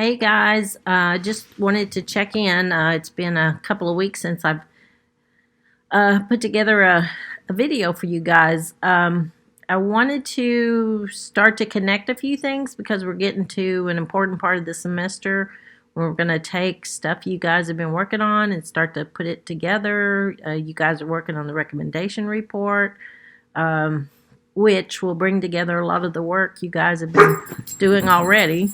Hey guys, just wanted to check in. It's been a couple of weeks since I've put together a video for you guys. I wanted to start to connect a few things because we're getting to an important part of the semester. We're going to take stuff you guys have been working on and start to put it together. You guys are working on the recommendation report, which will bring together a lot of the work you guys have been doing already.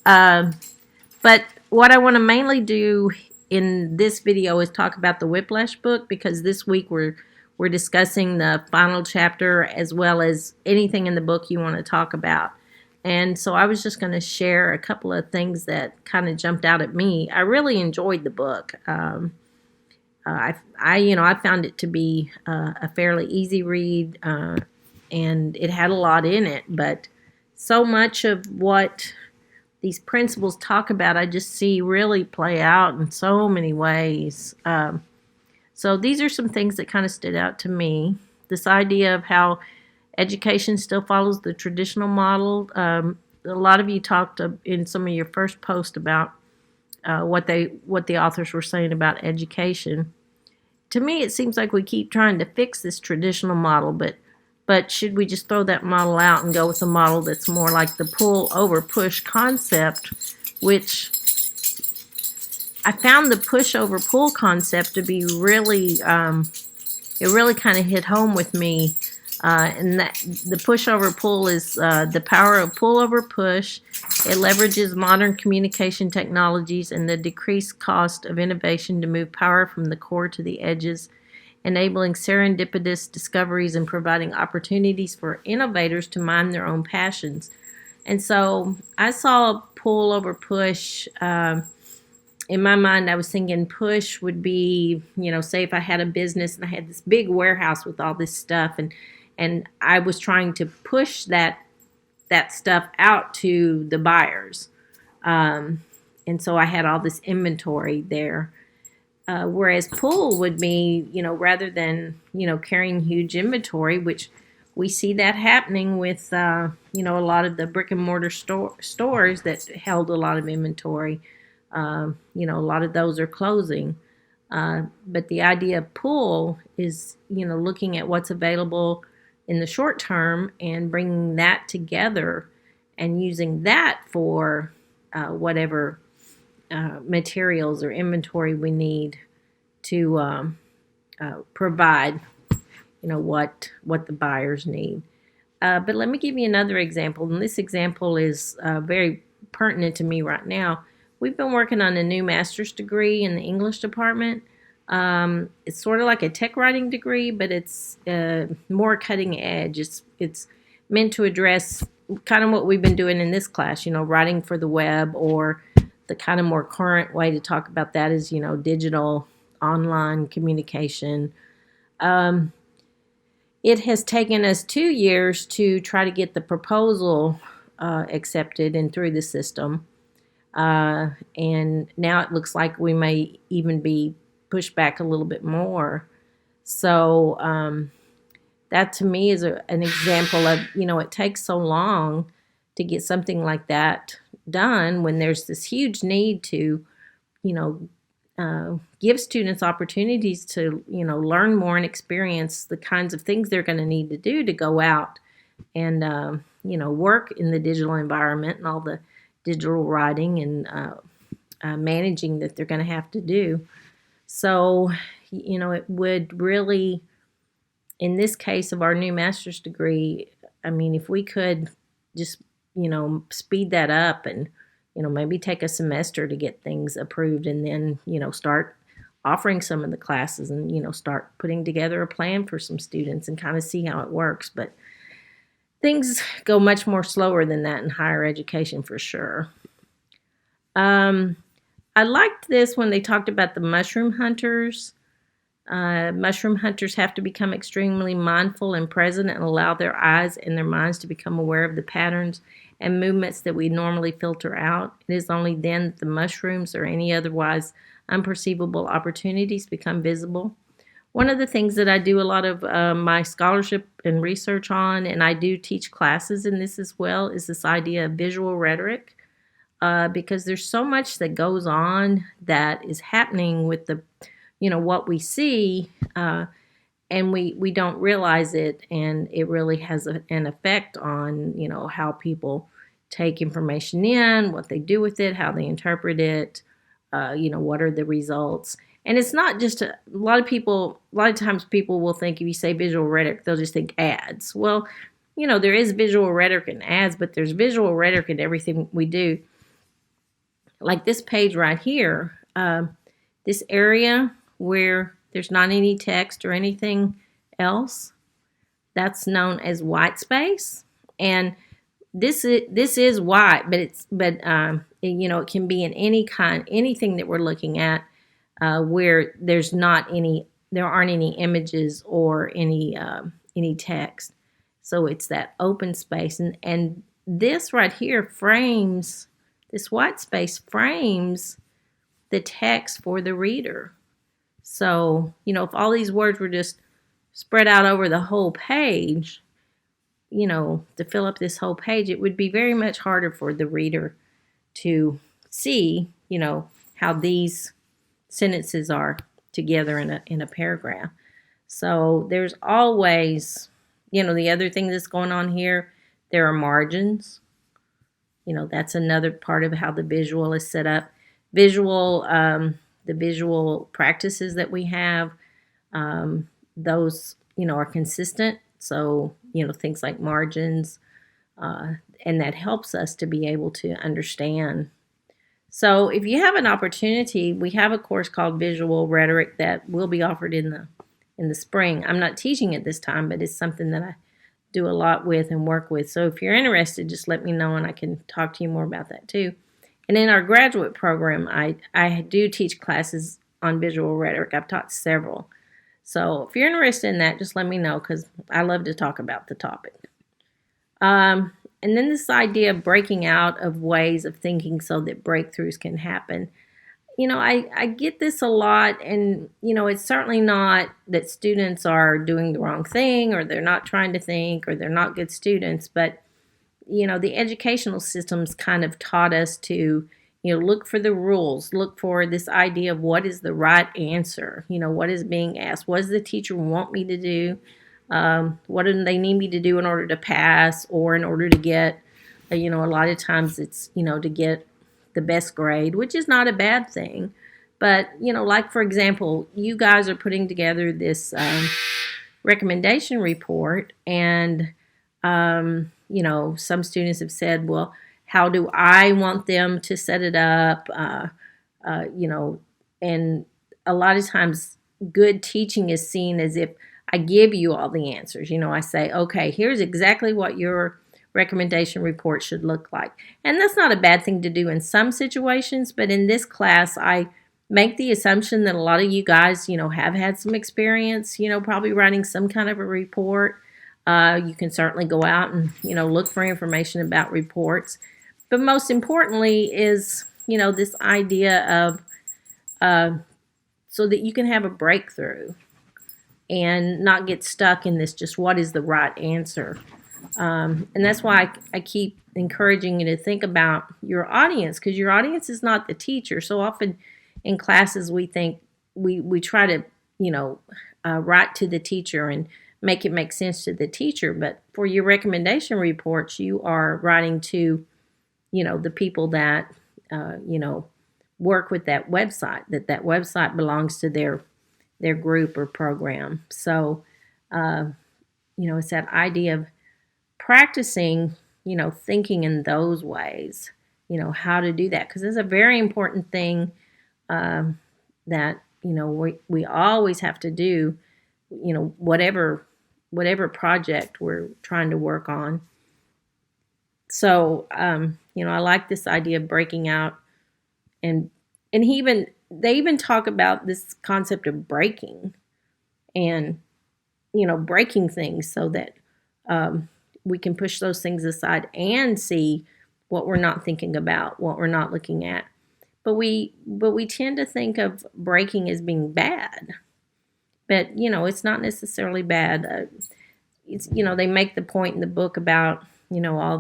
But what I want to mainly do in this video is talk about the Whiplash book, because this week we're discussing the final chapter as well as anything in the book you want to talk about. And so I was just going to share a couple of things that kind of jumped out at me. I really enjoyed the book. I found it to be a fairly easy read, and it had a lot in it, but so much of what these principles talk about, I just see really play out in so many ways. So these are some things that kind of stood out to me. This idea of how education still follows the traditional model. A lot of you talked in some of your first posts about what the authors were saying about education. To me, it seems like we keep trying to fix this traditional model, but should we just throw that model out and go with a model that's more like the pull over push concept, which I found the push over pull concept to be really, it really kind of hit home with me. And that the push over pull is the power of pull over push. It leverages modern communication technologies and the decreased cost of innovation to move power from the core to the edges, enabling serendipitous discoveries and providing opportunities for innovators to mine their own passions. And so I saw pull over push. In my mind, I was thinking push would be, say if I had a business and I had this big warehouse with all this stuff, and I was trying to push that stuff out to the buyers. And so I had all this inventory there. Whereas pull would be, rather than, carrying huge inventory, which we see that happening with, a lot of the brick and mortar stores that held a lot of inventory. A lot of those are closing. But the idea of pull is, looking at what's available in the short term and bringing that together and using that for whatever materials or inventory we need to provide, what the buyers need. But let me give you another example, and this example is very pertinent to me right now. We've been working on a new master's degree in the English department. It's sort of like a tech writing degree, but it's more cutting edge. It's meant to address kind of what we've been doing in this class, writing for the web, or the kind of more current way to talk about that is, digital online communication. It has taken us 2 years to try to get the proposal accepted and through the system. And now it looks like we may even be pushed back a little bit more. So that to me is an example of, it takes so long to get something like that done when there's this huge need to, give students opportunities to, learn more and experience the kinds of things they're going to need to do to go out and, work in the digital environment and all the digital writing and managing that they're going to have to do. So, it would really, in this case of our new master's degree, if we could just, speed that up and, maybe take a semester to get things approved and then, start offering some of the classes and, start putting together a plan for some students and kind of see how it works. But things go much more slower than that in higher education for sure. I liked this when they talked about the mushroom hunters. Mushroom hunters have to become extremely mindful and present and allow their eyes and their minds to become aware of the patterns and movements that we normally filter out. It is only then that the mushrooms or any otherwise unperceivable opportunities become visible. One of the things that I do a lot of my scholarship and research on, and I do teach classes in this as well, is this idea of visual rhetoric. because there's so much that goes on that is happening with the, what we see, and we don't realize it, and it really has an effect on, how people take information in, what they do with it, how they interpret it, what are the results. And it's not just a lot of times people will think if you say visual rhetoric, they'll just think ads. Well, there is visual rhetoric in ads, but there's visual rhetoric in everything we do. Like this page right here, this area where there's not any text or anything else, that's known as white space. And this is white, but it can be in anything that we're looking at, where there aren't any images or any text. So it's that open space, and this right here frames. This white space frames the text for the reader. So, if all these words were just spread out over the whole page, to fill up this whole page, it would be very much harder for the reader to see, how these sentences are together in a paragraph. So there's always, the other thing that's going on here, there are margins. That's another part of how the visual is set up. The visual practices that we have, those, are consistent. So, things like margins, and that helps us to be able to understand. So if you have an opportunity, we have a course called Visual Rhetoric that will be offered in the spring. I'm not teaching it this time, but it's something that I do a lot with and work with. So if you're interested, just let me know and I can talk to you more about that too. And in our graduate program, I do teach classes on visual rhetoric. I've taught several. So if you're interested in that, just let me know, because I love to talk about the topic. And then this idea of breaking out of ways of thinking so that breakthroughs can happen. I get this a lot, and, it's certainly not that students are doing the wrong thing, or they're not trying to think, or they're not good students, but, the educational system's kind of taught us to, look for the rules, look for this idea of what is the right answer, what is being asked, what does the teacher want me to do, what do they need me to do in order to pass, or in order to get, a lot of times it's, to get the best grade, which is not a bad thing. But, like, for example, you guys are putting together this recommendation report, and, some students have said, well, how do I want them to set it up? And a lot of times good teaching is seen as if I give you all the answers. I say, okay, here's exactly what your recommendation report should look like. And that's not a bad thing to do in some situations, but in this class, I make the assumption that a lot of you guys, have had some experience, probably writing some kind of a report. You can certainly go out and, look for information about reports. But most importantly is, this idea of so that you can have a breakthrough and not get stuck in this just what is the right answer. And that's why I keep encouraging you to think about your audience, because your audience is not the teacher. So often in classes we think we try to, write to the teacher and make it make sense to the teacher. But for your recommendation reports, you are writing to, the people that, work with that website, that website belongs to their group or program. So, it's that idea of practicing, thinking in those ways, how to do that. Because it's a very important thing that, we always have to do, whatever project we're trying to work on. So, I like this idea of breaking out, and they even talk about this concept of breaking and, breaking things so that we can push those things aside and see what we're not thinking about, what we're not looking at. But we tend to think of breaking as being bad. But, it's not necessarily bad. They make the point in the book about, all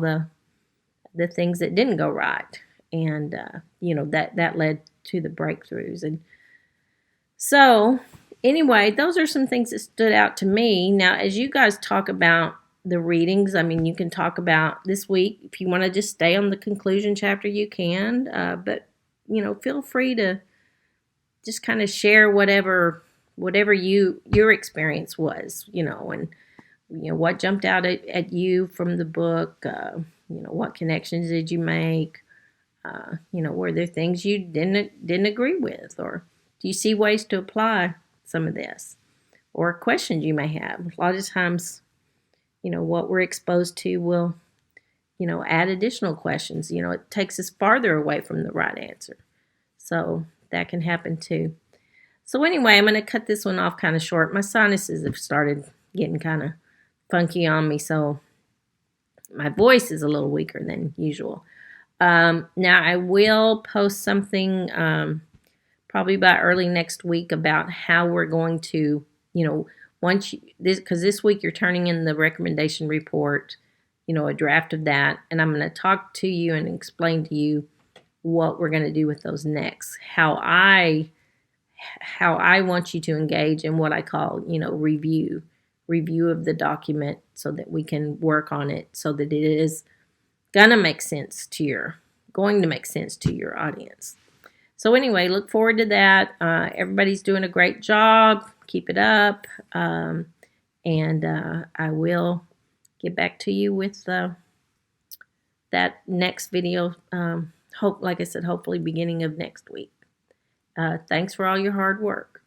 the things that didn't go right. and that led to the breakthroughs. And so anyway, those are some things that stood out to me. Now, as you guys talk about the readings, I mean, you can talk about this week. If you want to just stay on the conclusion chapter, you can. But feel free to just kind of share whatever your experience was, and what jumped out at you from the book. What connections did you make? Were there things you didn't agree with, or do you see ways to apply some of this, or questions you may have? A lot of times, what we're exposed to will, add additional questions. It takes us farther away from the right answer. So that can happen too. So anyway, I'm going to cut this one off kind of short. My sinuses have started getting kind of funky on me, so my voice is a little weaker than usual. Now I will post something probably by early next week about how we're going to, because this week you're turning in the recommendation report, a draft of that, and I'm going to talk to you and explain to you what we're going to do with those next, how I want you to engage in what I call, review of the document, so that we can work on it so that it is going to make sense to your audience. So anyway, look forward to that. Everybody's doing a great job. Keep it up. And I will get back to you with that next video. Like I said, hopefully beginning of next week. Thanks for all your hard work.